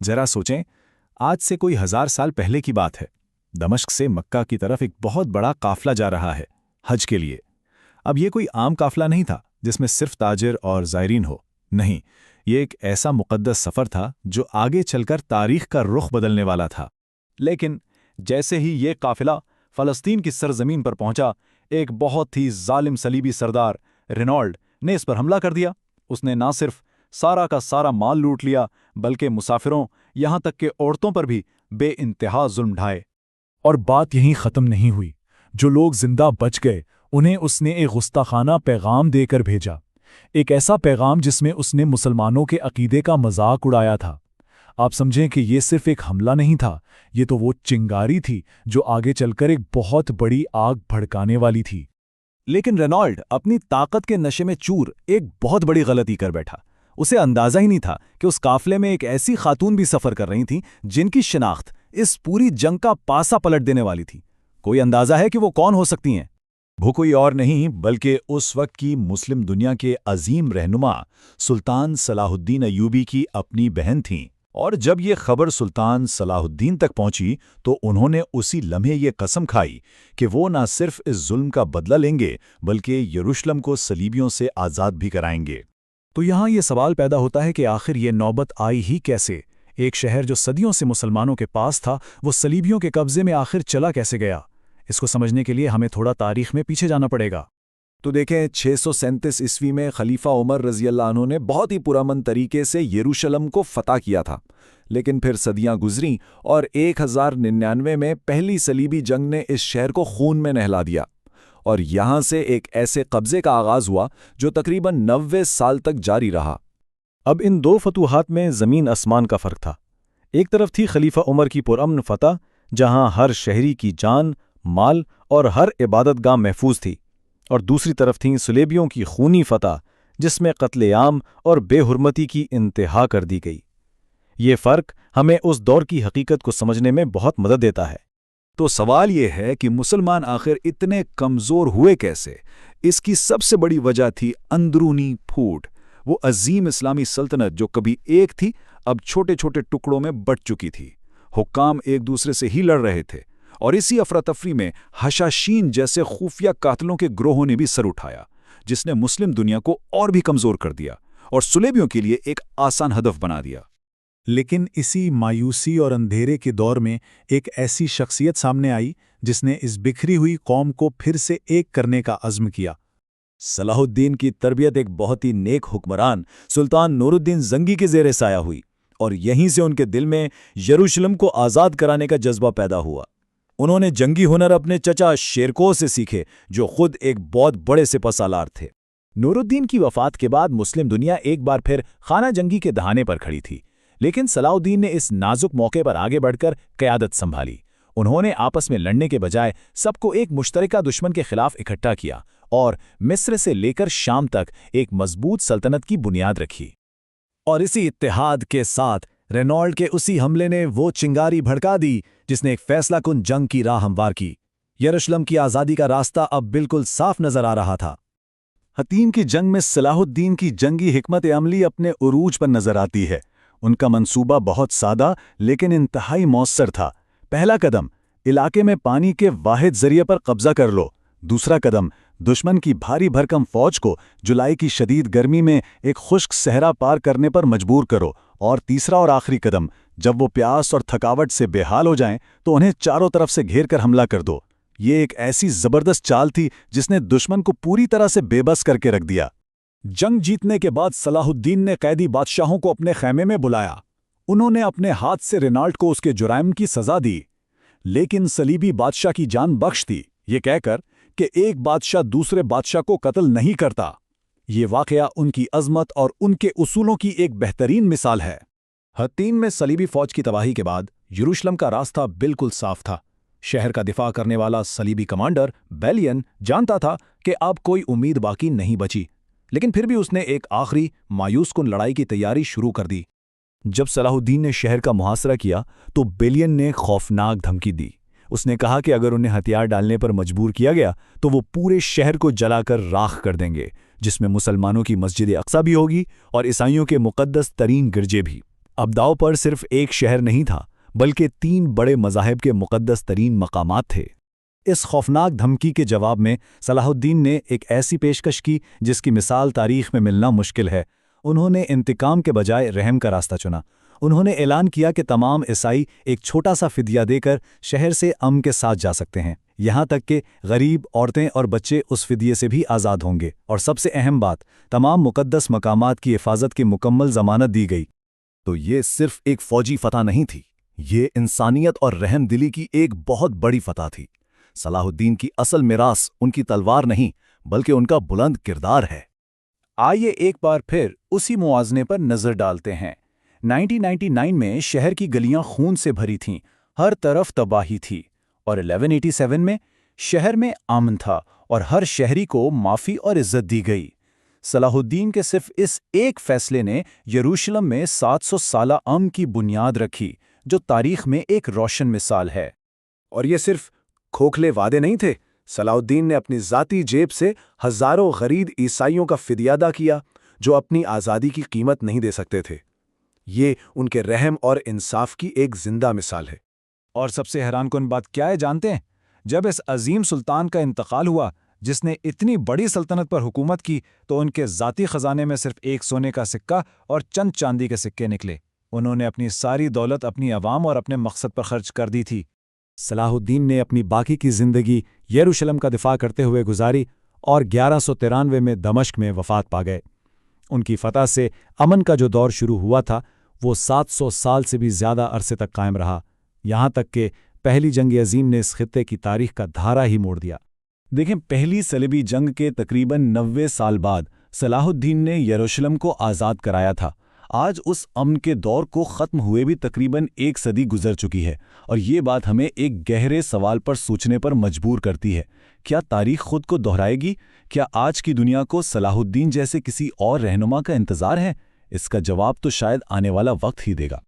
ذرا سوچیں، آج سے کوئی 1000 سال پہلے کی بات ہے۔ دمشق سے مکہ کی طرف ایک بہت بڑا قافلہ جا رہا ہے، حج کے لیے۔ اب یہ کوئی عام قافلہ نہیں تھا جس میں صرف تاجر اور زائرین ہو، نہیں، یہ ایک ایسا مقدس سفر تھا جو آگے چل کر تاریخ کا رخ بدلنے والا تھا۔ لیکن جیسے ہی یہ قافلہ فلسطین کی سرزمین پر پہنچا، ایک بہت ہی ظالم صلیبی سردار رینالڈ نے اس پر حملہ کر دیا۔ اس نے نہ صرف سارا کا سارا مال لوٹ لیا، بلکہ مسافروں یہاں تک کہ عورتوں پر بھی بے انتہا ظلم ڈھائے۔ اور بات یہیں ختم نہیں ہوئی۔ جو لوگ زندہ بچ گئے انہیں اس نے ایک غصتاخانہ پیغام دے کر بھیجا، ایک ایسا پیغام جس میں اس نے مسلمانوں کے عقیدے کا مذاق اڑایا تھا۔ آپ سمجھیں کہ یہ صرف ایک حملہ نہیں تھا، یہ تو وہ چنگاری تھی جو آگے چل کر ایک بہت بڑی آگ بھڑکانے والی تھی۔ لیکن رینالڈ اپنی طاقت کے نشے میں چور ایک بہت بڑی غلطی کر بیٹھا۔ اسے اندازہ ہی نہیں تھا کہ اس قافلے میں ایک ایسی خاتون بھی سفر کر رہی تھیں جن کی شناخت اس پوری جنگ کا پاسا پلٹ دینے والی تھی۔ کوئی اندازہ ہے کہ وہ کون ہو سکتی ہیں؟ وہ کوئی اور نہیں بلکہ اس وقت کی مسلم دنیا کے عظیم رہنما سلطان صلاح الدین ایوبی کی اپنی بہن تھیں۔ اور جب یہ خبر سلطان صلاح الدین تک پہنچی تو انہوں نے اسی لمحے یہ قسم کھائی کہ وہ نہ صرف اس ظلم کا بدلہ لیں گے بلکہ یروشلم کو صلیبیوں سے آزاد بھی کرائیں گے۔ تو یہاں یہ سوال پیدا ہوتا ہے کہ آخر یہ نوبت آئی ہی کیسے؟ ایک شہر جو صدیوں سے مسلمانوں کے پاس تھا، وہ صلیبیوں کے قبضے میں آخر چلا کیسے گیا؟ اس کو سمجھنے کے لیے ہمیں تھوڑا تاریخ میں پیچھے جانا پڑے گا۔ تو دیکھیں، 637 عیسوی میں خلیفہ عمر رضی اللہ عنہ نے بہت ہی پرامن طریقے سے یروشلم کو فتح کیا تھا۔ لیکن پھر صدیاں گزریں اور 1099 میں پہلی صلیبی جنگ نے اس شہر کو خون میں نہلا دیا، اور یہاں سے ایک ایسے قبضے کا آغاز ہوا جو تقریباً 90 سال تک جاری رہا۔ اب ان دو فتوحات میں زمین آسمان کا فرق تھا۔ ایک طرف تھی خلیفہ عمر کی پرامن فتح، جہاں ہر شہری کی جان، مال اور ہر عبادت گاہ محفوظ تھی، اور دوسری طرف تھیں صلیبیوں کی خونی فتح، جس میں قتل عام اور بے حرمتی کی انتہا کر دی گئی۔ یہ فرق ہمیں اس دور کی حقیقت کو سمجھنے میں بہت مدد دیتا ہے۔ تو سوال یہ ہے کہ مسلمان آخر اتنے کمزور ہوئے کیسے؟ اس کی سب سے بڑی وجہ تھی اندرونی پھوٹ۔ وہ عظیم اسلامی سلطنت جو کبھی ایک تھی، اب چھوٹے چھوٹے ٹکڑوں میں بٹ چکی تھی۔ حکام ایک دوسرے سے ہی لڑ رہے تھے، اور اسی افراتفری میں حشاشین جیسے خفیہ قاتلوں کے گروہوں نے بھی سر اٹھایا، جس نے مسلم دنیا کو اور بھی کمزور کر دیا اور صلیبیوں کے لیے ایک آسان ہدف بنا دیا۔ لیکن اسی مایوسی اور اندھیرے کے دور میں ایک ایسی شخصیت سامنے آئی جس نے اس بکھری ہوئی قوم کو پھر سے ایک کرنے کا عزم کیا۔ صلاح الدین کی تربیت ایک بہت ہی نیک حکمران سلطان نور الدین زنگی کے زیر سایہ ہوئی، اور یہیں سے ان کے دل میں یروشلم کو آزاد کرانے کا جذبہ پیدا ہوا۔ انہوں نے جنگی ہنر اپنے چچا شیرکو سے سیکھے، جو خود ایک بہت بڑے سپہ سالار تھے۔ نور الدین کی وفات کے بعد مسلم دنیا ایک بار پھر خانہ جنگی کے دہانے پر کھڑی تھی، لیکن صلاح الدین نے اس نازک موقع پر آگے بڑھ کر قیادت سنبھالی۔ انہوں نے آپس میں لڑنے کے بجائے سب کو ایک مشترکہ دشمن کے خلاف اکٹھا کیا اور مصر سے لے کر شام تک ایک مضبوط سلطنت کی بنیاد رکھی۔ اور اسی اتحاد کے ساتھ رینالڈ کے اسی حملے نے وہ چنگاری بھڑکا دی جس نے ایک فیصلہ کن جنگ کی راہ ہموار کی۔ یروشلم کی آزادی کا راستہ اب بالکل صاف نظر آ رہا تھا۔ حطیم کی جنگ میں صلاح الدین کی جنگی حکمت عملی اپنے عروج پر نظر آتی ہے۔ ان کا منصوبہ بہت سادہ لیکن انتہائی مؤثر تھا۔ پہلا قدم، علاقے میں پانی کے واحد ذریعے پر قبضہ کر لو۔ دوسرا قدم، دشمن کی بھاری بھرکم فوج کو جولائی کی شدید گرمی میں ایک خشک صحرا پار کرنے پر مجبور کرو۔ اور تیسرا اور آخری قدم، جب وہ پیاس اور تھکاوٹ سے بے حال ہو جائیں تو انہیں چاروں طرف سے گھیر کر حملہ کر دو۔ یہ ایک ایسی زبردست چال تھی جس نے دشمن کو پوری طرح سے بے بس کر کے رکھ دیا۔ جنگ جیتنے کے بعد صلاح الدین نے قیدی بادشاہوں کو اپنے خیمے میں بلایا۔ انہوں نے اپنے ہاتھ سے رینالڈ کو اس کے جرائم کی سزا دی، لیکن صلیبی بادشاہ کی جان بخش دی، یہ کہہ کر کہ ایک بادشاہ دوسرے بادشاہ کو قتل نہیں کرتا۔ یہ واقعہ ان کی عظمت اور ان کے اصولوں کی ایک بہترین مثال ہے۔ حطیم میں صلیبی فوج کی تباہی کے بعد یروشلم کا راستہ بالکل صاف تھا۔ شہر کا دفاع کرنے والا صلیبی کمانڈر بیلین جانتا تھا کہ اب کوئی امید باقی نہیں بچی، لیکن پھر بھی اس نے ایک آخری مایوس کن لڑائی کی تیاری شروع کر دی۔ جب صلاح الدین نے شہر کا محاصرہ کیا تو بیلین نے خوفناک دھمکی دی۔ اس نے کہا کہ اگر انہیں ہتھیار ڈالنے پر مجبور کیا گیا تو وہ پورے شہر کو جلا کر راکھ کر دیں گے، جس میں مسلمانوں کی مسجد اقصی بھی ہوگی اور عیسائیوں کے مقدس ترین گرجے بھی۔ اب داؤ پر صرف ایک شہر نہیں تھا بلکہ 3 بڑے مذاہب کے مقدس ترین مقامات تھے۔ اس خوفناک دھمکی کے جواب میں صلاح الدین نے ایک ایسی پیشکش کی جس کی مثال تاریخ میں ملنا مشکل ہے۔ انہوں نے انتقام کے بجائے رحم کا راستہ چنا۔ انہوں نے اعلان کیا کہ تمام عیسائی ایک چھوٹا سا فدیہ دے کر شہر سے امن کے ساتھ جا سکتے ہیں، یہاں تک کہ غریب، عورتیں اور بچے اس فدیے سے بھی آزاد ہوں گے، اور سب سے اہم بات، تمام مقدس مقامات کی حفاظت کی مکمل ضمانت دی گئی۔ تو یہ صرف ایک فوجی فتح نہیں تھی، یہ انسانیت اور رحم دلی کی ایک بہت بڑی فتح تھی۔ صلاح الدین کی اصل میراث ان کی تلوار نہیں بلکہ ان کا بلند کردار ہے۔ آئیے ایک بار پھر اسی موازنے پر نظر ڈالتے ہیں۔ 1999 میں شہر کی گلیاں خون سے بھری تھیں، ہر طرف تباہی تھی، اور 1187 میں شہر میں امن تھا اور ہر شہری کو معافی اور عزت دی گئی۔ صلاح الدین کے صرف اس ایک فیصلے نے یروشلم میں 700 سالہ امن کی بنیاد رکھی، جو تاریخ میں ایک روشن مثال ہے۔ اور یہ صرف کھوکھلے وعدے نہیں تھے۔ صلاح الدین نے اپنی ذاتی جیب سے ہزاروں غریب عیسائیوں کا فدیہ ادا کیا جو اپنی آزادی کی قیمت نہیں دے سکتے تھے۔ یہ ان کے رحم اور انصاف کی ایک زندہ مثال ہے۔ اور سب سے حیران کن بات کیا ہے جانتے ہیں؟ جب اس عظیم سلطان کا انتقال ہوا جس نے اتنی بڑی سلطنت پر حکومت کی، تو ان کے ذاتی خزانے میں صرف ایک سونے کا سکہ اور چند چاندی کے سکے نکلے۔ انہوں نے اپنی ساری دولت اپنی عوام اور اپنے مقصد پر خرچ کر دی تھی۔ صلاح الدین نے اپنی باقی کی زندگی یروشلم کا دفاع کرتے ہوئے گزاری اور 1193 میں دمشق میں وفات پا گئے۔ ان کی فتح سے امن کا جو دور شروع ہوا تھا وہ 700 سال سے بھی زیادہ عرصے تک قائم رہا، یہاں تک کہ پہلی جنگ عظیم نے اس خطے کی تاریخ کا دھارا ہی موڑ دیا۔ دیکھیں، پہلی صلیبی جنگ کے تقریباً 90 سال بعد صلاح الدین نے یروشلم کو آزاد کرایا تھا۔ آج اس امن کے دور کو ختم ہوئے بھی تقریباً 1 صدی گزر چکی ہے، اور یہ بات ہمیں ایک گہرے سوال پر سوچنے پر مجبور کرتی ہے۔ کیا تاریخ خود کو دہرائے گی؟ کیا آج کی دنیا کو صلاح الدین جیسے کسی اور رہنما کا انتظار ہے؟ اس کا جواب تو شاید آنے والا وقت ہی دے گا۔